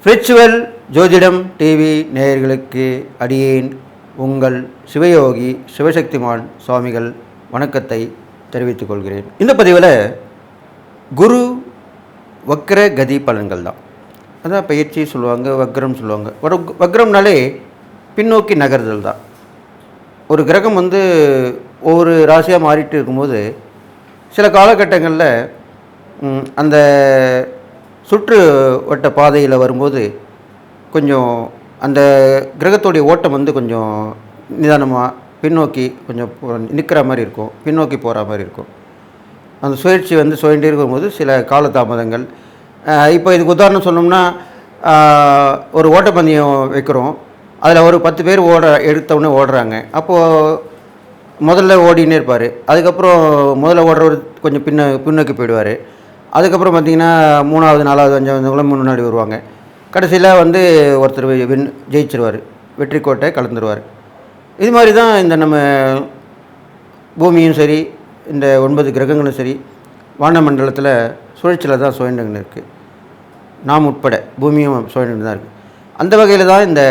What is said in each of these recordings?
Spiritual ஜோதிடம் TV நேயர்களுக்கு அடியேன் உங்கள் சிவயோகி சிவசக்திமான் சுவாமிகள் வணக்கத்தை தெரிவித்துக் கொள்கிறேன். இந்த பதிவில் குரு வக்ர கதி பலன்கள் தான். அதான் பயிற்சி சொல்லுவாங்க, வக்ரம் சொல்லுவாங்க. வக்ரம்னாலே பின்னோக்கி நகர்தல் தான். ஒரு கிரகம் ஒவ்வொரு ராசியாக மாறிட்டு இருக்கும்போது சில காலகட்டங்களில் அந்த சுற்று வட்ட பாதையில் வரும்போது கொஞ்சம் அந்த கிரகத்துடைய ஓட்டம் கொஞ்சம் நிதானமாக பின்னோக்கி கொஞ்சம் நிற்கிற மாதிரி இருக்கும், பின்னோக்கி போகிற மாதிரி இருக்கும். அந்த சுழற்சி சுழண்டே இருக்கும்போது சில காலதாமதங்கள். இப்போ இதுக்கு உதாரணம் சொன்னோம்னா, ஒரு ஓட்டப்பந்தயம் வைக்கிறோம், அதில் ஒரு 10 பேர் எடுத்தவுடனே ஓடுறாங்க. அப்போது முதல்ல ஓடினே இருப்பார். அதுக்கப்புறம் முதல்ல ஓடுறவர் கொஞ்சம் பின்னோக்கி போயிடுவார். அதுக்கப்புறம் பார்த்திங்கன்னா 3வது 4வது 5வது முன்னாடி வருவாங்க. கடைசியில் ஒருத்தர் ஜெயிச்சிருவார், வெற்றி கோட்டை கலந்துருவார். இது மாதிரி தான் இந்த நம்ம பூமியும் சரி, இந்த 9 கிரகங்களும் சரி, வானமண்டலத்தில் சுழற்சியில் தான் சுழண்டுன்னு இருக்குது. நாம் உட்பட பூமியும் சுழண்டு தான் இருக்குது. அந்த வகையில் தான் இந்த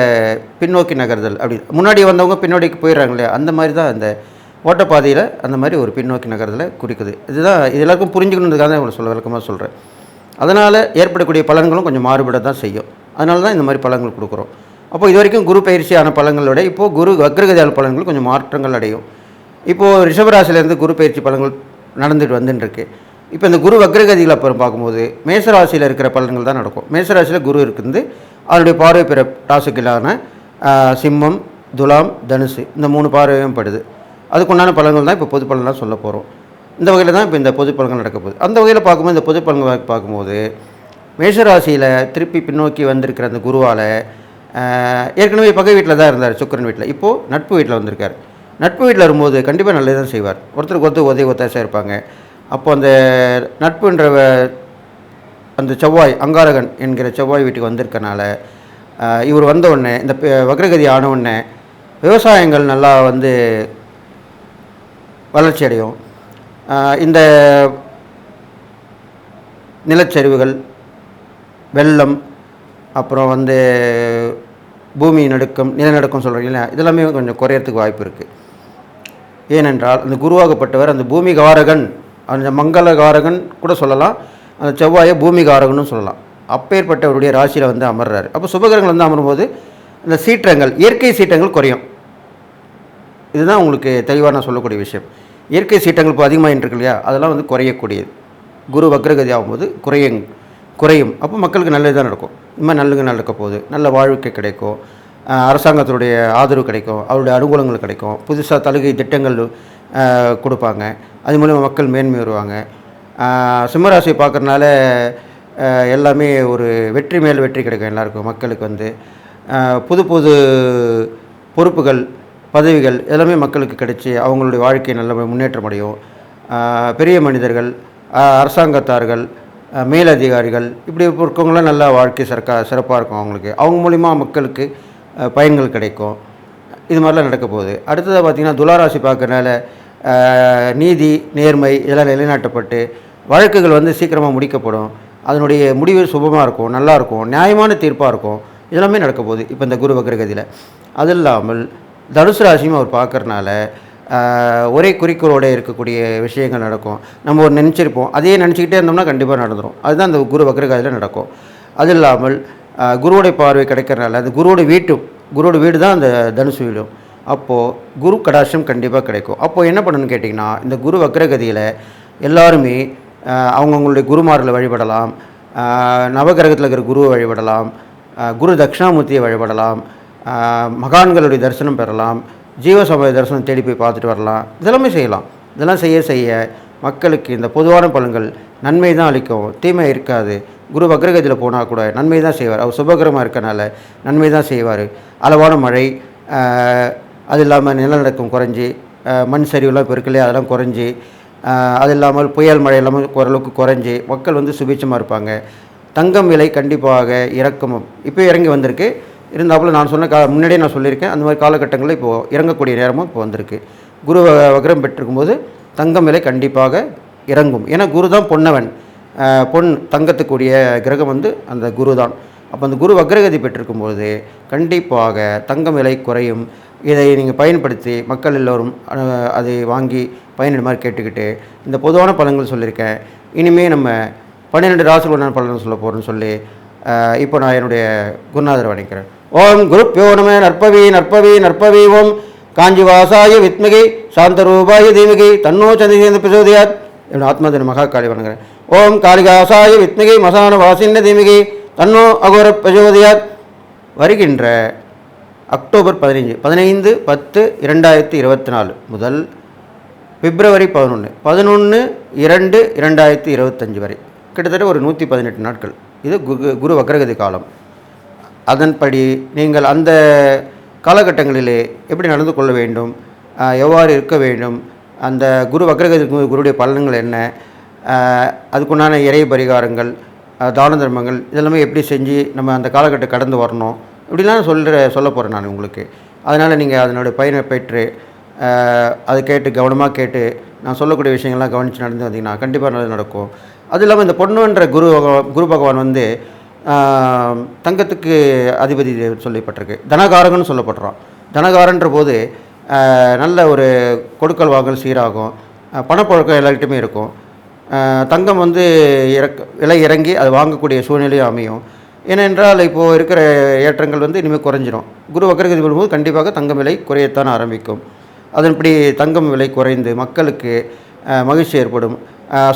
பின்னோக்கி நகர்தல். அப்படி முன்னாடி வந்தவங்க பின்னோடிக்கு போயிடுறாங்க இல்லையா, அந்த மாதிரி தான் இந்த ஓட்டப்பாதையில் அந்த மாதிரி ஒரு பின்னோக்கி நகர்தலை குறிக்குது. இதுதான் இது எல்லாருக்கும் புரிஞ்சுக்கணுன்றதுக்காக தான் இவ்வளோ விளக்கமாக சொல்கிறேன். அதனால் ஏற்படக்கூடிய பலன்களும் கொஞ்சம் மாறுபட தான் செய்யும். அதனால தான் இந்த மாதிரி பலன்கள் கொடுக்குறோம். அப்போது இது வரைக்கும் குரு பயிற்சியான பலன்களோட இப்போது குரு வக்ரகதியான பலன்கள் கொஞ்சம் மாற்றங்கள் அடையும். இப்போது ரிஷபராசிலேருந்து குரு பயிற்சி பலன்கள் நடந்துட்டு வந்துட்டுருக்கு. இப்போ இந்த குரு வக்ரகதியில் அப்புறம் பார்க்கும்போது மேசராசியில் இருக்கிற பலன்கள் தான் நடக்கும். மேசராசியில் குரு இருக்குது, அதனுடைய பார்வை பிற ராசிகளான சிம்மம், துலாம், தனுசு, இந்த 3 பார்வையும் படுது. அதுக்குண்டான பலன்கள் தான் இப்போ பொது பலன்லாம் சொல்ல போகிறோம். இந்த வகையில் தான் இப்போ இந்த பொது பலன்கள் நடக்க போகுது. அந்த வகையில் பார்க்கும்போது இந்த பொது பலன்கள் பார்க்கும்போது மேஷராசியில் திருப்பி பின்னோக்கி வந்திருக்கிற அந்த குருவால் ஏற்கனவே பகை வீட்டில் தான் இருந்தார், சுக்கிரன் வீட்டில். இப்போது நட்பு வீட்டில் வந்திருக்கார். நட்பு வீட்டில் வரும்போது கண்டிப்பாக நல்லது தான் செய்வார். ஒருத்தருக்கு உதவி ஒத்தாசையாக இருப்பாங்க. அப்போது அந்த நட்புன்ற அந்த செவ்வாய், அங்காரகன் என்கிற செவ்வாய் வீட்டுக்கு வந்திருக்கனால இவர் வந்தவுடனே இந்த வக்ரகதி ஆனவுடனே விவசாயங்கள் நல்லா வளர்ச்சி அடையும். இந்த நிலச்சரிவுகள், வெள்ளம், அப்புறம் பூமி நடுக்கம், நிலநடுக்கம் சொல்கிறீங்களா, இதெல்லாமே கொஞ்சம் குறையறதுக்கு வாய்ப்பு இருக்குது. ஏனென்றால் அந்த குருவாகப்பட்டவர் அந்த பூமிகாரகன், அந்த மங்களகாரகன் கூட சொல்லலாம், அந்த செவ்வாயை பூமிகாரகனும் சொல்லலாம். அப்பேற்பட்டவருடைய ராசியில் அமர்றாரு. அப்போ சுபகிரகங்கள் அமரும்போது அந்த சீற்றங்கள், இயற்கை சீற்றங்கள் குறையும். இதுதான் உங்களுக்கு தெளிவாக நான் சொல்லக்கூடிய விஷயம். இயற்கை சீற்றங்கள் இப்போ அதிகமாக இருக்கு இல்லையா, அதெல்லாம் குறையக்கூடியது. குரு வக்ரகதி ஆகும்போது குறையும். அப்போ மக்களுக்கு நல்லது தான் நடக்கும். இந்த மாதிரி நல்லது நடக்க போகுது. நல்ல வாழ்க்கை கிடைக்கும், அரசாங்கத்தினுடைய ஆதரவு கிடைக்கும், அவருடைய அனுகூலங்கள் கிடைக்கும், புதுசாக தலுகை திட்டங்கள் கொடுப்பாங்க. அது மூலமாக மக்கள் மேன்மை வருவாங்க. சிம்மராசியை பார்க்குறதுனால எல்லாமே ஒரு வெற்றி மேல் வெற்றி கிடைக்கும். எல்லாருக்கும் மக்களுக்கு புது புது பொறுப்புகள், பதவிகள் எல்லாமே மக்களுக்கு கிடைச்சி அவங்களுடைய வாழ்க்கை நல்ல முன்னேற்றம் அடையும். பெரிய மனிதர்கள், அரசாங்கத்தார்கள், மேலதிகாரிகள், இப்படி இருக்கவங்களாம் நல்ல வாழ்க்கை சிறப்பாக இருக்கும். அவங்க மூலிமா மக்களுக்கு பயன்கள் கிடைக்கும். இது மாதிரிலாம் நடக்க போகுது. அடுத்ததாக பார்த்திங்கன்னா துளாராசி பார்க்கறனால நீதி, நேர்மை இதெல்லாம் நிலைநாட்டப்பட்டு வழக்குகள் சீக்கிரமாக முடிக்கப்படும். அதனுடைய முடிவு சுபமாக இருக்கும், நல்லாயிருக்கும், நியாயமான தீர்ப்பாக இருக்கும். இதெல்லாமே நடக்க போகுது இப்போ இந்த குரு வக்ரகதியில். அது இல்லாமல் தனுசு ராசியும் அவர் பார்க்கறனால ஒரே குறிக்கோளோடு இருக்கக்கூடிய விஷயங்கள் நடக்கும். நம்ம ஒரு நினச்சிருப்போம், அதையே நினச்சிக்கிட்டே இருந்தோம்னா கண்டிப்பாக நடந்துடும். அதுதான் அந்த குரு வக்ரகதியில் நடக்கும். அது இல்லாமல் குருவோடைய பார்வை கிடைக்கிறனால அந்த குருவோட வீடு தான் அந்த தனுசு வீடும். அப்போது குரு கடாட்சம் கண்டிப்பாக கிடைக்கும். அப்போது என்ன பண்ணணும்னு கேட்டிங்கன்னா, இந்த குரு வக்ரகதியில் எல்லாருமே அவங்கவுங்களுடைய குருமார்களை வழிபடலாம், நவகிரகத்தில் இருக்கிற குருவை வழிபடலாம், குரு தட்சிணாமூர்த்தியை வழிபடலாம், மகான்களுடைய தரிசனம் பெறலாம், ஜீவசமய தரிசனம் தேடி போய் பார்த்துட்டு வரலாம். இதெல்லாமே செய்யலாம். இதெல்லாம் செய்ய மக்களுக்கு இந்த பொதுவான பலன்கள் நன்மை தான் அளிக்கும், தீமை இருக்காது. குரு வக்ரகதியில் போனால் கூட நன்மை தான் செய்வார். அவர் சுபகிரமாக இருக்கனால நன்மை தான் செய்வார். அளவான மழை, அது இல்லாமல் நிலநடுக்கம் குறைஞ்சி, மண் சரிவுலாம் இப்போ இருக்குல்லையே அதெல்லாம் குறைஞ்சி, அது இல்லாமல் புயல் மழை எல்லாமே ஓரளவுக்கு குறைஞ்சி மக்கள் சுபிட்சமாக இருப்பாங்க. தங்கம் விலை கண்டிப்பாக இறக்கமும் இப்போ இறங்கி வந்திருக்கு. இருந்தாப்புல நான் சொன்ன முன்னாடியே நான் சொல்லியிருக்கேன், அந்த மாதிரி காலகட்டங்களில் இப்போது இறங்கக்கூடிய நேரமும் இப்போ வந்திருக்கு. குரு வக்ரம் பெற்றிருக்கும்போது தங்கம் விலை கண்டிப்பாக இறங்கும். ஏன்னா குரு தான் பொன்னவன், பொன் தங்கத்துக்குரிய கிரகம் வந்து அந்த குரு தான். அப்போ அந்த குரு வக்ரகதி பெற்றிருக்கும்போது கண்டிப்பாக தங்கம் விலை குறையும். இதை நீங்கள் பயன்படுத்தி மக்கள் எல்லோரும் அதை வாங்கி பயனிடுமாறு கேட்டுக்கிட்டு இந்த பொதுவான பலன்கள் சொல்லியிருக்கேன். இனிமேல் நம்ம 12 ராசிக்கு உண்டான பலன்கள் சொல்ல போகிறோன்னு சொல்லி இப்போ நான் என்னுடைய குருநாதரை வணங்குகிறேன். ஓம் குருப்யோ நம. நற்பவி நற்பவி நற்பவி. ஓம் காஞ்சி வாசாய வித்மகி சாந்தரூபாய தீமகி தன்னோ சந்திரேந்திர பிரசோதயாத். என்னோட ஆத்மாதின மகா காளி வணங்குகிறேன். ஓம் காளிகாசாய வித்மகி மசான வாசின்ன தீமகி தன்னோ அகோர பிரசோதயாத். வருகின்ற அக்டோபர் 15/10/2024 முதல் பிப்ரவரி 11/11/2/2025 வரை கிட்டத்தட்ட ஒரு 118 நாட்கள் இது குரு வக்ரகதி காலம். அதன்படி நீங்கள் அந்த காலகட்டங்களிலே எப்படி நடந்து கொள்ள வேண்டும், எவ்வாறு இருக்க வேண்டும், அந்த குரு வக்ரகதி குருடைய பலன்கள் என்ன, அதுக்குண்டான இறை பரிகாரங்கள், தான தர்மங்கள் இதெல்லாமே எப்படி செஞ்சு நம்ம அந்த காலகட்டம் கடந்து வரணும் இப்படிலாம் சொல்ல போகிறேன் நான் உங்களுக்கு. அதனால் நீங்கள் அதனுடைய பயனை பெற்று அதை கேட்டு கவனமாக கேட்டு நான் சொல்லக்கூடிய விஷயங்கள்லாம் கவனித்து நடந்து வந்தீங்கன்னா கண்டிப்பாக நல்லது நடக்கும். அது இல்லாமல் இந்த பொண்ணுன்ற குரு பகவான் வந்து தங்கத்துக்கு அதிபதி சொல்லப்பட்டிருக்கு, தனகாரகன்னு சொல்லப்படுறான். தனகாரன்ற போது நல்ல ஒரு கொடுக்கல் வாங்கல் சீராகும், பணப்பழக்கம் எல்லார்கிட்டையுமே இருக்கும். தங்கம் வந்து விலை இறங்கி அது வாங்கக்கூடிய சூழ்நிலையும் அமையும். ஏனென்றால் இப்போது இருக்கிற ஏற்றங்கள் வந்து இனிமேல் குறைஞ்சிரும். குரு வக்ரகதி வரும்போது கண்டிப்பாக தங்கம் விலை குறையத்தான் ஆரம்பிக்கும். அதன்படி தங்கம் விலை குறைந்து மக்களுக்கு மகிழ்ச்சி ஏற்படும்,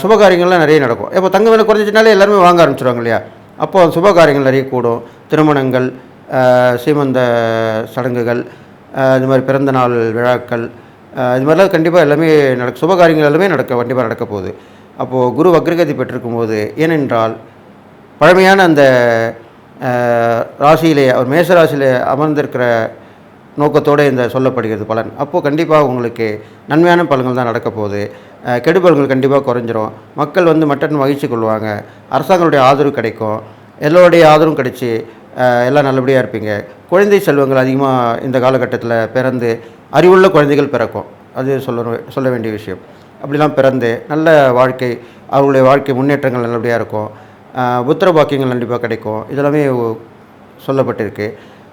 சுபகாரியங்கள்லாம் நிறைய நடக்கும். இப்போ தங்கம் விலை குறைஞ்சினாலே எல்லாருமே வாங்க ஆரம்பிச்சிடுவாங்க இல்லையா? அப்போது சுபகாரியங்கள் நிறைய கூடும். திருமணங்கள், சீமந்த சடங்குகள், இது மாதிரி பிறந்த நாள் விழாக்கள், இது மாதிரிலாம் கண்டிப்பாக எல்லாமே சுபகாரியங்கள் எல்லாமே கண்டிப்பாக நடக்க போகுது. அப்போது குரு வக்ரகதி பெற்றிருக்கும் போது, ஏனென்றால் பழமையான அந்த ராசியிலே அவர் மேச ராசியிலே அமர்ந்திருக்கிற நோக்கத்தோடு இந்த சொல்லப்படுகிறது பலன். அப்போது கண்டிப்பாக உங்களுக்கு நன்மையான பலன்கள் தான் நடக்க போகுது. கெடுபலன்கள் கண்டிப்பாக குறைஞ்சிரும். மக்கள் வந்து மட்டன் மகிழ்ச்சி கொள்வாங்க. அரசாங்கங்களுடைய ஆதரவு கிடைக்கும். எல்லோருடைய ஆதரவும் கிடைச்சி எல்லாம் நல்லபடியாக இருப்பீங்க. குழந்தை செல்வங்கள் அதிகமாக இந்த காலகட்டத்தில் பிறந்து அறிவுள்ள குழந்தைகள் பிறக்கும். அது சொல்ல வேண்டிய விஷயம். அப்படிலாம் பிறந்து நல்ல வாழ்க்கை, அவர்களுடைய வாழ்க்கை முன்னேற்றங்கள் நல்லபடியாக இருக்கும். புத்திர பாக்கியங்கள் கண்டிப்பாக கிடைக்கும். இதெல்லாமே சொல்லப்பட்டிருக்கு.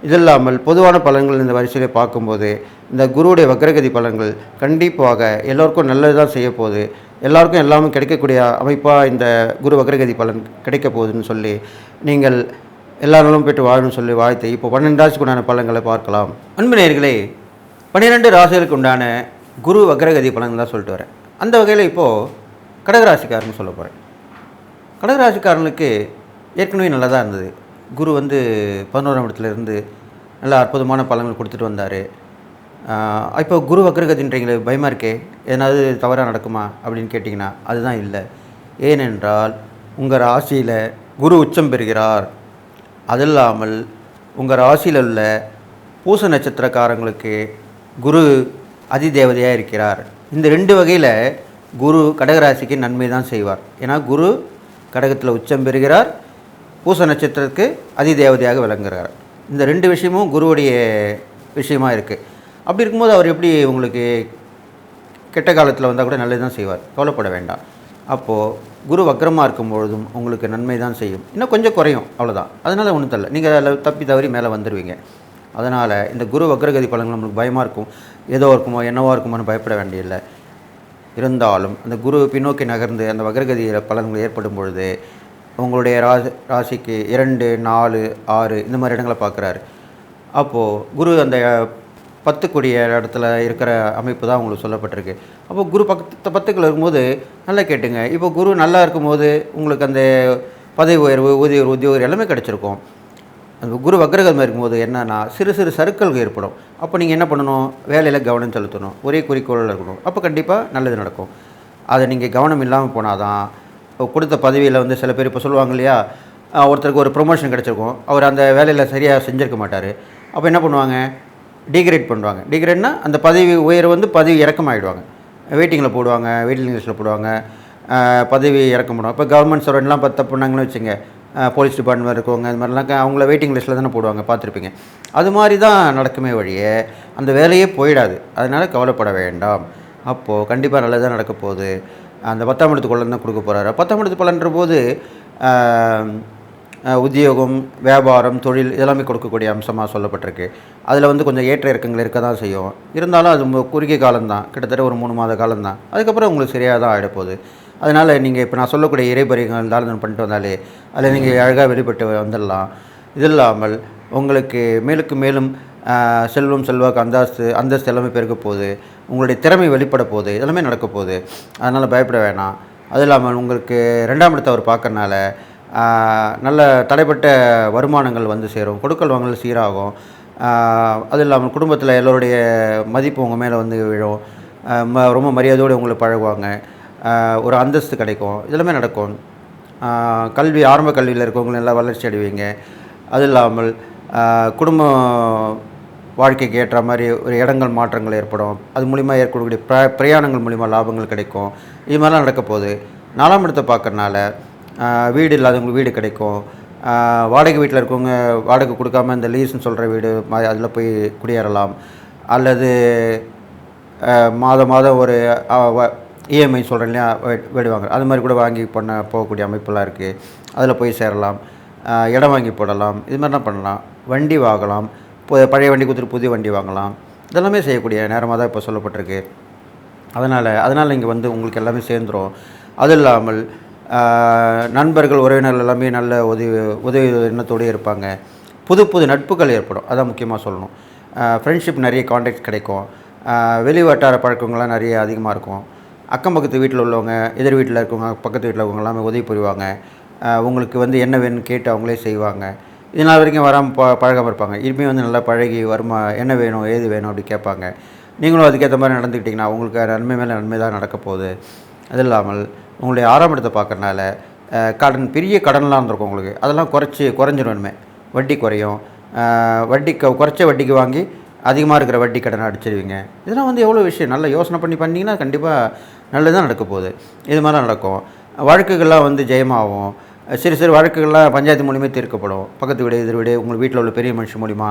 இது இல்லாமல் பொதுவான பலன்கள் இந்த வரிசையிலே பார்க்கும்போது இந்த குருவுடைய வக்ரகதி பலன்கள் கண்டிப்பாக எல்லோருக்கும் நல்லது தான் செய்ய போகுது. எல்லாருக்கும் எல்லாமே கிடைக்கக்கூடிய அமைப்பாக இந்த குரு வக்ரகதி பலன் கிடைக்க போகுதுன்னு சொல்லி நீங்கள் எல்லா நாளும் பெற்று வாழணும்னு சொல்லி வாழ்த்து இப்போ 12 ராசிக்கு உண்டான பலன்களை பார்க்கலாம். அன்பு நேயர்களே, 12 ராசிகளுக்கு உண்டான குரு வக்ரகதி பலன் தான் சொல்லிட்டு வரேன். அந்த வகையில் இப்போது கடகராசிக்காரன்னு சொல்ல போகிறேன். கடகராசிக்காரனுக்கு ஏற்கனவே நல்லா தான் இருந்தது. குரு வந்து 11ஆம் இடத்துலேருந்து நல்லா அற்புதமான பலன்கள் கொடுத்துட்டு வந்தார். இப்போ குரு வக்ரகதின்றீங்களே, பயமாக இருக்கே, ஏதாவது தவறாக நடக்குமா அப்படின்னு கேட்டிங்கன்னா அதுதான் இல்லை. ஏனென்றால் உங்கள் ராசியில் குரு உச்சம் பெறுகிறார். அது இல்லாமல் உங்கள் ராசியில் உள்ள பூச நட்சத்திரக்காரங்களுக்கு குரு அதிதேவதையாக இருக்கிறார். இந்த 2 வகையில் குரு கடகராசிக்கு நன்மை தான் செய்வார். ஏன்னா குரு கடகத்தில் உச்சம் பெறுகிறார், பூச நட்சத்திரத்துக்கு அதிதேவதையாக விளங்குகிறார். இந்த 2 விஷயமும் குருவுடைய விஷயமாக இருக்குது. அப்படி இருக்கும்போது அவர் எப்படி உங்களுக்கு கெட்ட காலத்தில் வந்தால் கூட நல்லது தான் செய்வார், கவலைப்பட வேண்டாம். அப்போது குரு வக்ரமாக இருக்கும்பொழுதும் உங்களுக்கு நன்மை தான் செய்யும். இன்னும் கொஞ்சம் குறையும், அவ்வளோதான். அதனால் ஒன்றும் தெரியல, நீங்கள் அதில் தப்பி தவறி மேலே வந்துடுவீங்க. அதனால் இந்த குரு வக்ரகதி பலன்கள் நம்மளுக்கு பயமாக இருக்கும், ஏதோ இருக்குமோ என்னவோ இருக்குமோன்னு பயப்பட வேண்டியதில்லை. இருந்தாலும் அந்த குரு பின்னோக்கி நகர்ந்து அந்த வக்ரகதி பலன்கள் ஏற்படும் பொழுது உங்களுடைய ராசிக்கு 2, 4, 6 இந்த மாதிரி இடங்களை பார்க்குறாரு. அப்போது குரு அந்த 10 கூடிய இடத்துல இருக்கிற அமைப்பு தான் உங்களுக்கு சொல்லப்பட்டிருக்கு. அப்போது குரு 10க்குள்ள இருக்கும்போது நல்லா கேட்டுங்க. இப்போ குரு நல்லா இருக்கும்போது உங்களுக்கு அந்த பதவி உயர்வு, உத்தியோகம் எல்லாமே கிடச்சிருக்கும். அந்த குரு வக்ரகமாக இருக்கும்போது என்னன்னா சிறு சிறு சறுக்கல்கள் ஏற்படும். அப்போ நீங்கள் என்ன பண்ணணும், வேலையில் கவனம் செலுத்தணும், ஒரே குறிக்கோளில் இருக்கணும். அப்போ கண்டிப்பாக நல்லது நடக்கும். அதை நீங்கள் கவனம் இல்லாமல் போனால் தான் கொடுத்த பதவியில் வந்து சில பேர் இப்போ சொல்லுவாங்க இல்லையா, ஒருத்தருக்கு ஒரு ப்ரொமோஷன் கிடச்சிருக்கும், அவர் அந்த வேலையில் சரியாக செஞ்சுருக்க மாட்டார். அப்போ என்ன பண்ணுவாங்க, டிகிரேட் பண்ணுவாங்க. டிகிரேட்னா அந்த பதவி உயர்வு வந்து பதவி இறக்கமாகிடுவாங்க, வெயிட்டிங்கில் போடுவாங்க, வெயிட்டிங் லிஸ்ட்டில் போடுவாங்க, பதவி இறக்கம் பண்ணுவாங்க. இப்போ கவர்மெண்ட் சர்வெண்ட்லாம் தப்பு பண்ணாங்கன்னு வச்சுங்க, போலீஸ் டிபார்ட்மெண்ட் இருக்கவங்க இது மாதிரிலாம் அவங்கள வெயிட்டிங் லிஸ்ட்டில் தானே போடுவாங்க, பார்த்துருப்பீங்க. அது மாதிரி தான் நடக்குமே வழியே அந்த வேலையே போயிடாது. அதனால் கவலைப்பட வேண்டாம். அப்போது கண்டிப்பாக நல்லதாக நடக்க போகுது. அந்த 10ஆம் இடத்து பலன் தான் கொடுக்க போகிறாரு. 10ஆம் இடத்து பலன்ற போது உத்தியோகம், வியாபாரம், தொழில் இதெல்லாமே கொடுக்கக்கூடிய அம்சமாக சொல்லப்பட்டிருக்கு. அதில் வந்து கொஞ்சம் ஏற்ற இறக்கங்கள் இருக்க தான் செய்யும். இருந்தாலும் அது குறுகிய காலம்தான், கிட்டத்தட்ட ஒரு 3 மாத காலம்தான். அதுக்கப்புறம் உங்களுக்கு சரியாக தான் ஆகிடப்போகுது. அதனால் நீங்கள் இப்போ நான் சொல்லக்கூடிய இறைபறிகள் தாரணம் பண்ணிட்டு வந்தாலே அதில் நீங்கள் அழகாக வெளிப்பட்டு வந்துடலாம். இது இல்லாமல் உங்களுக்கு மேலுக்கு மேலும் செல்வம், செல்வாக்கு, அந்தஸ்து எல்லாமே பெருக்க போகுது. உங்களுடைய திறமை வெளிப்பட போகுது. இதெல்லாமே நடக்க போகுது. அதனால் பயப்பட வேணாம். அது இல்லாமல் உங்களுக்கு 2ஆம் இடத்தை அவர் பார்க்கறனால நல்ல தடைப்பட்ட வருமானங்கள் வந்து சேரும். கொடுக்கல் வாங்கல் சீராகும். அது இல்லாமல் குடும்பத்தில் எல்லோருடைய மதிப்பு உங்கள் மேலே வந்து விழும். ரொம்ப மரியாதையோடு உங்களை பழகுவாங்க. ஒரு அந்தஸ்து கிடைக்கும். இதெல்லாமே நடக்கும். கல்வி, ஆரம்ப கல்வியில் இருக்கவங்க நல்லா வளர்ச்சி அடைவீங்க. அது இல்லாமல் குடும்ப வாழ்க்கைக்கு ஏற்ற மாதிரி ஒரு இடங்கள் மாற்றங்கள் ஏற்படும். அது மூலிமா ஏற்படக்கூடிய பிரயாணங்கள் மூலிமா லாபங்கள் கிடைக்கும். இது மாதிரிலாம் நடக்க போகுது. 4ஆம் இடத்தை பார்க்கறனால வீடு இல்லாதவங்களுக்கு வீடு கிடைக்கும். வாடகை வீட்டில் இருக்கவங்க வாடகை கொடுக்காம இந்த லீஸ்ன்னு சொல்கிற வீடு அதில் போய் குடியேறலாம். அல்லது மாதம் ஒரு இஎம்ஐ சொல்கிறேன் இல்லையா, வீடு வாங்க, அது மாதிரி கூட வாங்கி போகக்கூடிய அமைப்பெல்லாம் இருக்குது. அதில் போய் சேரலாம். இடம் வாங்கி போடலாம். இது மாதிரிலாம் பண்ணலாம். வண்டி வாங்கலாம். பழைய வண்டி கொடுத்துட்டு புதிய வண்டி வாங்கலாம். இதெல்லாமே செய்யக்கூடிய நேரமாக தான் இப்போ சொல்லப்பட்டிருக்கு. அதனால் இங்கே வந்து உங்களுக்கு எல்லாமே சேர்ந்துடும். அது இல்லாமல் நண்பர்கள், உறவினர்கள் எல்லாமே நல்ல உதவி எண்ணத்தோடு இருப்பாங்க. புது நட்புகள் ஏற்படும். அதான் முக்கியமாக சொல்லணும். ஃப்ரெண்ட்ஷிப், நிறைய கான்டாக்ட் கிடைக்கும். வெளி வட்டார பழக்கங்கள்லாம் நிறைய அதிகமாக இருக்கும். அக்கம் பக்கத்து வீட்டில் உள்ளவங்க, எதிர் வீட்டில் இருக்கவங்க, பக்கத்து வீட்டில் இருக்கவங்க எல்லாமே உதவி புரிவாங்க. உங்களுக்கு வந்து என்ன வேணும்னு கேட்டு அவங்களே செய்வாங்க. இது நாள் வரைக்கும் வராமல் பழகாமல் இருப்பாங்க. இனிமேல் வந்து நல்லா பழகி என்ன வேணும், ஏது வேணும் அப்படி கேட்பாங்க. நீங்களும் அதுக்கேற்ற மாதிரி நடந்துக்கிட்டிங்கன்னா உங்களுக்கு நன்மை மேலே நன்மை தான் நடக்க போகுது. அது இல்லாமல் உங்களுடைய 6ஆம் இடத்தை பார்க்கறனால பெரிய கடன்லாம் இருந்திருக்கும் உங்களுக்கு. அதெல்லாம் குறைஞ்சிடும். வட்டி குறையும். குறைச்ச வட்டிக்கு வாங்கி அதிகமாக இருக்கிற வட்டி கடனை அடிச்சிடுவீங்க. இதெல்லாம் வந்து எவ்வளோ விஷயம். நல்லா யோசனை பண்ணிங்கன்னா கண்டிப்பாக நல்லது தான் நடக்க போகுது. இது மாதிரிலாம் நடக்கும். வழக்குகள்லாம் வந்து ஜெயமாகும். சிறு வழக்குகள்லாம் பஞ்சாயத்து மூலியமாக தீர்க்கப்படும். பக்கத்து வீடு, எதிர் வீடு, உங்கள் வீட்டில் உள்ள பெரிய மனுஷன் மூலிமா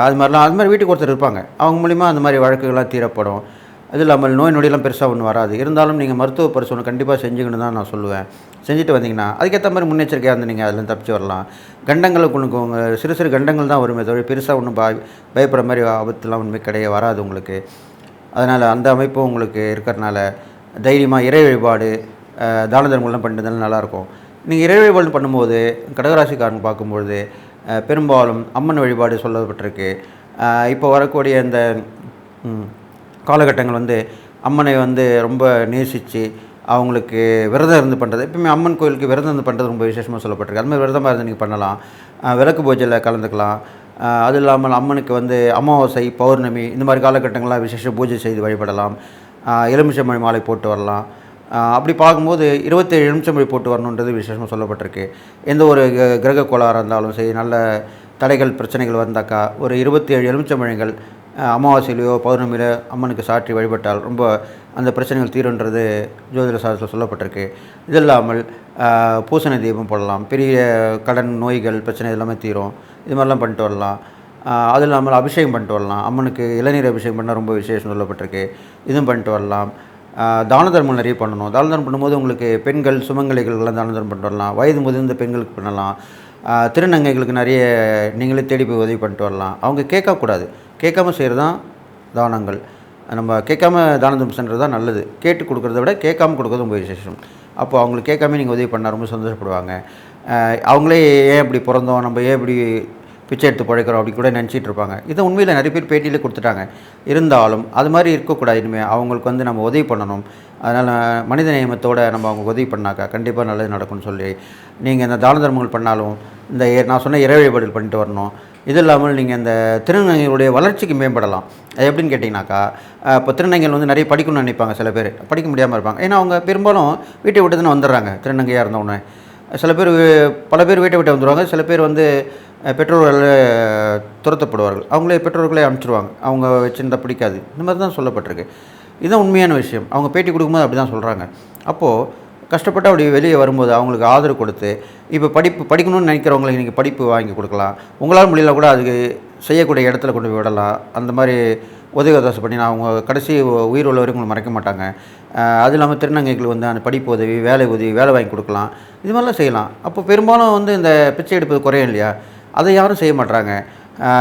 அது மாதிரி வீட்டுக்கு ஒருத்தர் இருப்பாங்க. அவங்க மூலிமா அந்த மாதிரி வழக்குகள்லாம் தீரப்படும். அது இல்லாமல் நோய் நொடியெல்லாம் பெருசாக ஒன்றும் வராது. இருந்தாலும் நீங்கள் மருத்துவ பரிசோதனை கண்டிப்பாக செஞ்சுக்கணும் தான் நான் சொல்லுவேன். செஞ்சுட்டு வந்தீங்கன்னா அதுக்கேற்ற மாதிரி முன்னெச்சரிக்கையாக இருந்து நீங்கள் அதில் தப்பிச்சு வரலாம். கண்டங்களுக்கு உங்க சிறு கண்டங்கள் தான் வருமே தவிர பெருசாக ஒன்றும் பயப்படுற மாதிரி ஆபத்துலாம் ஒன்றுமே வராது உங்களுக்கு. அதனால் அந்த அமைப்பும் உங்களுக்கு இருக்கிறதுனால தைரியமாக இறை வழிபாடு, தான தர்மங்கள்லாம் பண்ணிட்டு நல்லாயிருக்கும். நீங்கள் இறை வழிபாடு பண்ணும்போது கடகராசிக்காரங்க பார்க்கும்பொழுது பெரும்பாலும் அம்மன் வழிபாடு சொல்லப்பட்டிருக்கு. இப்போ வரக்கூடிய இந்த காலகட்டங்கள் வந்து அம்மனை வந்து ரொம்ப நேசித்து அவங்களுக்கு விரதம் இருந்து பண்ணுறது. எப்பவுமே அம்மன் கோயிலுக்கு விரதம் இருந்து பண்ணுறது ரொம்ப விசேஷமாக சொல்லப்பட்டிருக்கு. அது மாதிரி விரதமாக இருந்து நீங்கள் பண்ணலாம். விளக்கு பூஜையில் கலந்துக்கலாம். அது இல்லாமல் அம்மனுக்கு வந்து அமாவாசை, பௌர்ணமி இந்த மாதிரி காலகட்டங்கள்லாம் விசேஷ பூஜை செய்து வழிபடலாம். எலுமிச்சம்பழி மாலை போட்டு வரலாம். அப்படி பார்க்கும்போது 27 எலுமிச்சம்பழி போட்டு வரணுன்றது விசேஷமாக சொல்லப்பட்டிருக்கு. எந்த ஒரு கிரக கோளாறாக இருந்தாலும் சரி, நல்ல தடைகள் பிரச்சனைகள் வந்தாக்கா ஒரு 27 எலுமிச்சம்பழங்கள் அமாவாசையிலையோ பௌர்ணமியிலோ அம்மனுக்கு சாற்றி வழிபட்டால் ரொம்ப அந்த பிரச்சனைகள் தீருன்றது ஜோதிட சாஸ்திரத்தில் சொல்லப்பட்டிருக்கு. இது இல்லாமல் பூசணி தீபம் போடலாம். பெரிய கடன், நோய்கள், பிரச்சனை எல்லாமே தீரும். இது மாதிரிலாம் பண்ணிட்டு வரலாம். அது இல்லாமல் அபிஷேகம் பண்ணிட்டு வரலாம். அம்மனுக்கு இளநீர் அபிஷேகம் பண்ணால் ரொம்ப விசேஷம் சொல்லப்பட்டிருக்கு. இதுவும் பண்ணிட்டு வரலாம். தான தர்மம் நிறைய பண்ணணும். தான தர்மம் பண்ணும்போது உங்களுக்கு பெண்கள், சுமங்கலிகள்லாம் தான தர்மம் பண்ணிட்டு வரலாம். வயது முதிர்ந்த பெண்களுக்கு பண்ணலாம். திருநங்கைகளுக்கு நிறைய நீங்களே தேடி போய் உதவி பண்ணிட்டு வரலாம். அவங்க கேட்கக்கூடாது. கேட்காம செய்கிறது தான் தானங்கள். நம்ம கேட்காம தானம் சென்றது தான் நல்லது. கேட்டு கொடுக்குறத விட கேட்காம கொடுக்குறது ரொம்ப விசேஷம். அப்போது அவங்களுக்கு கேட்காம நீங்கள் உதவி பண்ணால் ரொம்ப சந்தோஷப்படுவாங்க. அவங்களே ஏன் இப்படி பிறந்தோம், நம்ம ஏன் இப்படி பிச்சை எடுத்து பழைக்கிறோம் அப்படி கூட நினச்சிட்டு இருப்பாங்க. இதை உண்மையில் நிறைய பேர் பேட்டியில் கொடுத்துட்டாங்க. இருந்தாலும் அது மாதிரி இருக்கக்கூடாது. இனிமேல் அவங்களுக்கு வந்து நம்ம உதவி பண்ணணும். அதனால் மனித நியமத்தோடு நம்ம அவங்க உதவி பண்ணாக்கா கண்டிப்பாக நல்லது நடக்கும்னு சொல்லி நீங்கள் இந்த தான தர்மங்கள் பண்ணாலும் இந்த நான் சொன்ன இறை வழிபாடுகள் பண்ணிட்டு வரணும். இது இல்லாமல் நீங்கள் இந்த திருநங்கைகளுடைய வளர்ச்சிக்கு மேம்படலாம். அது எப்படின்னு கேட்டிங்கனாக்கா, இப்போ திருநங்கைகள் வந்து நிறைய படிக்கணும்னு நினைப்பாங்க. சில பேர் படிக்க முடியாமல் இருப்பாங்க. ஏன்னா அவங்க பெரும்பாலும் வீட்டை விட்டு தானே வந்துடுறாங்க. திருநங்கையாக இருந்தவுடனே பல பேர் வீட்டை விட்டு வந்துடுவாங்க. சில பேர் வந்து பெற்றோர்கள் துரத்தப்படுவார்கள். அவங்களே பெற்றோர்களே அனுப்பிச்சிடுவாங்க. அவங்க வச்சுருந்தா பிடிக்காது. இந்த மாதிரி தான் சொல்லப்பட்டிருக்கு. இதுதான் உண்மையான விஷயம். அவங்க பேட்டி கொடுக்கும்போது அப்படி தான் சொல்கிறாங்க. அப்போது கஷ்டப்பட்டு அப்படி வெளியே வரும்போது அவங்களுக்கு ஆதரவு கொடுத்து, இப்போ படிக்கணும்னு நினைக்கிறவங்களுக்கு நீங்கள் படிப்பு வாங்கி கொடுக்கலாம். உங்களால் முடியல கூட அதுக்கு செய்யக்கூடிய இடத்துல கொண்டு போய் விடலாம். அந்த மாதிரி உதவி ஒத்தாசை பண்ணி நான் அவங்க கடைசி உயிர் உள்ளவரை உங்களை மறைக்க மாட்டாங்க. அது இல்லாமல் திருநங்கைகள் வந்து அந்த படிப்பு உதவி, வேலை உதவி, வேலை வாங்கி கொடுக்கலாம். இது மாதிரிலாம் செய்யலாம். அப்போ பெரும்பாலும் வந்து இந்த பிச்சை எடுப்பது குறையும் இல்லையா? அதை யாரும் செய்ய மாட்றாங்க.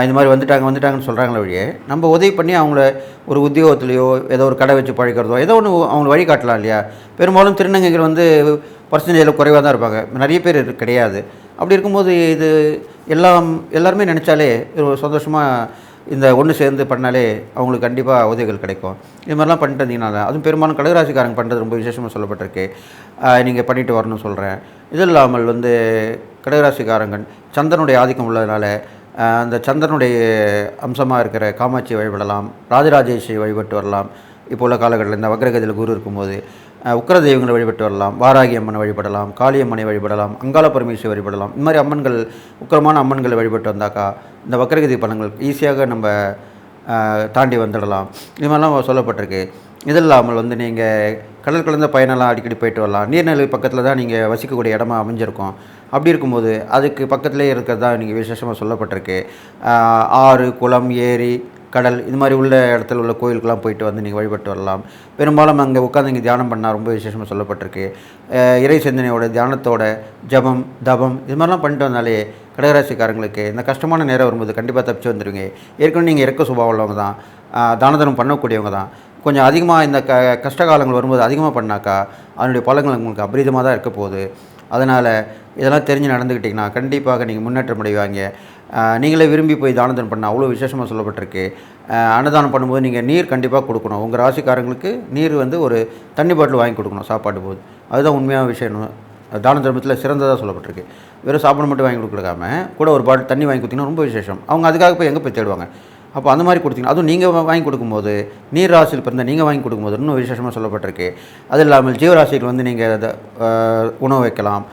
இது மாதிரி வந்துட்டாங்கன்னு சொல்கிறாங்களே ஒழிய, நம்ம உதவி பண்ணி அவங்கள ஒரு உத்தியோகத்துலேயோ, ஏதோ ஒரு கடை வச்சு பழக்கிறதோ, ஏதோ ஒன்று அவங்கள வழிகாட்டலாம் இல்லையா? பெரும்பாலும் திருநங்கைகள் வந்து பர்சன்டேஜில் குறைவாக தான் இருப்பாங்க. நிறைய பேர் கிடையாது. அப்படி இருக்கும்போது இது எல்லாருமே நினச்சாலே சந்தோஷமாக இந்த ஒன்று சேர்ந்து பண்ணாலே அவங்களுக்கு கண்டிப்பாக உதவிகள் கிடைக்கும். இது மாதிரிலாம் பண்ணிட்டு வந்தீங்கன்னா, அதுவும் பெரும்பாலும் கடகராசிக்காரங்க பண்ணுறது ரொம்ப விசேஷமாக சொல்லப்பட்டிருக்கு. நீங்கள் பண்ணிட்டு வரணும்னு சொல்கிறேன். இது இல்லாமல் வந்து கடகராசிக்காரங்க சந்திரனுடைய ஆதிக்கம் உள்ளதுனால அந்த சந்திரனுடைய அம்சமாக இருக்கிற காமாட்சி வழிபடலாம், ராஜராஜேஸ்வரி வழிபட்டு வரலாம். இப்போ உள்ள காலகட்டத்தில் இந்த வக்ரகதியில் குரு இருக்கும்போது உக்கிர தெய்வங்களை வழிபட்டு வரலாம், வாராகி அம்மனை வழிபடலாம், காளியம்மனை வழிபடலாம், அங்காள பரமேஸ்வரி வழிபடலாம். இந்த மாதிரி அம்மன்கள், உக்கிரமான அம்மன்களை வழிபட்டு வந்தாக்கா இந்த வக்ரகதி பலன்கள் ஈஸியாக நம்ம தாண்டி வந்துடலாம். இது மாதிரிலாம் சொல்லப்பட்டிருக்கு. இது இல்லாமல் வந்து நீங்கள் கடல் கலந்த பயணம்லாம் அடிக்கடி போயிட்டு வரலாம். நீர்நிலை பக்கத்தில் தான் நீங்கள் வசிக்கக்கூடிய இடமா அமைஞ்சிருக்கும். அப்படி இருக்கும்போது அதுக்கு பக்கத்துலேயே இருக்கிறது தான் நீங்கள் விசேஷமாக சொல்லப்பட்டிருக்கு. ஆறு, குளம், ஏரி, கடல் இது மாதிரி உள்ள இடத்துல உள்ள கோயிலுக்கெல்லாம் போயிட்டு வந்து நீங்கள் வழிபட்டு வரலாம். பெரும்பாலும் அங்கே உட்காந்து இங்கே தியானம் பண்ணால் ரொம்ப விசேஷமாக சொல்லப்பட்டிருக்கு. இறை சிந்தனையோட, தியானத்தோட, ஜபம், தபம் இது மாதிரிலாம் பண்ணிட்டு வந்தாலே கடகராசிக்காரங்களுக்கு இந்த கஷ்டமான நேரம் வரும்போது கண்டிப்பாக தப்பிச்சு வந்துடுவீங்க. ஏற்கனவே நீங்கள் இறக்க சுபாவம் உள்ளவங்க தான், தானம் பண்ணக்கூடியவங்க தான். கொஞ்சம் அதிகமாக இந்த கஷ்ட காலங்கள் வரும்போது அதிகமாக பண்ணாக்கா அதனுடைய பலன்கள் உங்களுக்கு அபரிதமாக தான் இருக்க போகுது. அதனால் இதெல்லாம் தெரிஞ்சு நடந்துக்கிட்டிங்கன்னா கண்டிப்பாக நீங்கள் முன்னேற்றம் அடைவாங்க. நீங்களே விரும்பி போய் தானம் பண்ண அவ்வளோ விசேஷமாக சொல்லப்பட்டிருக்கு. அன்னதானம் பண்ணும்போது நீங்கள் நீர் கண்டிப்பாக கொடுக்கணும். உங்கள் ராசிக்காரங்களுக்கு நீர் வந்து ஒரு தண்ணி பாட்டில் வாங்கி கொடுக்கணும் சாப்பாடு போது. அதுதான் உண்மையான விஷயம். தான தர்மத்தில் சிறந்ததாக சொல்லப்பட்டிருக்கு. வெறும் சாப்பாடு மட்டும் வாங்கி கொடுக்காம கூட ஒரு பாட்டில் தண்ணி வாங்கி கொடுத்தீங்கன்னா ரொம்ப விசேஷம். அவங்க அதுக்காக போய் எங்கே போய் தேடுவாங்க? அப்போ அந்த மாதிரி கொடுத்தீங்கன்னா, அதுவும் நீங்கள் வாங்கி கொடுக்கும்போது, நீர் ராசியில் பிறந்த நீங்கள் வாங்கி கொடுக்கும்போது இன்னும் விசேஷமாக சொல்லப்பட்டிருக்கு. அது இல்லாமல் ஜீவராசிக்கு வந்து நீங்கள் அதை உணவு வைக்கலாம்,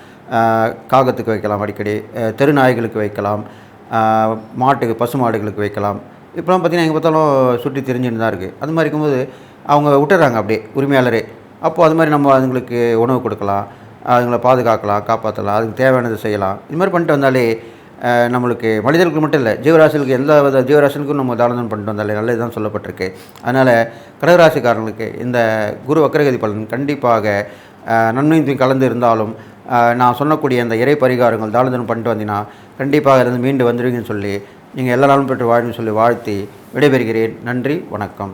காகத்துக்கு வைக்கலாம், அடிக்கடி தெரு நாய்களுக்கு வைக்கலாம், மாட்டுக்கு, பசு மாடுகளுக்கு வைக்கலாம். இப்போலாம் பார்த்திங்கன்னா எங்கே பார்த்தாலும் சுற்றி தெரிஞ்சுன்னு தான் இருக்குது. அது மாதிரி இருக்கும்போது அவங்க விட்டுறாங்க அப்படியே உரிமையாளரே. அப்போது அது மாதிரி நம்ம அதுங்களுக்கு உணவு கொடுக்கலாம், அதுங்களை பாதுகாக்கலாம், காப்பாற்றலாம், அதுக்கு தேவையானது செய்யலாம். இது மாதிரி பண்ணிட்டு வந்தாலே நம்மளுக்கு மனிதர்களுக்கு மட்டும் இல்லை, ஜீவராசிகளுக்கு எல்லா வித ஜீவராசிகளுக்கும் நம்ம தானம் பண்ணிட்டு வந்தாலே நல்லது தான் சொல்லப்பட்டிருக்கு. அதனால் கடகராசிக்காரங்களுக்கு இந்த குரு வக்ரகதி பலன் கண்டிப்பாக நன்மையும் கலந்து இருந்தாலும் நான் சொன்னக்கூடிய இந்த இறை பரிகாரங்கள் தானம் பண்ணிட்டு வந்தீங்கன்னா கண்டிப்பாக இருந்து மீண்டு வந்துடுவீங்கன்னு சொல்லி நீங்கள் எல்லா நாளும் பெற்று வாழணும்னு சொல்லி வாழ்த்தி விடைபெறுகிறேன். நன்றி, வணக்கம்.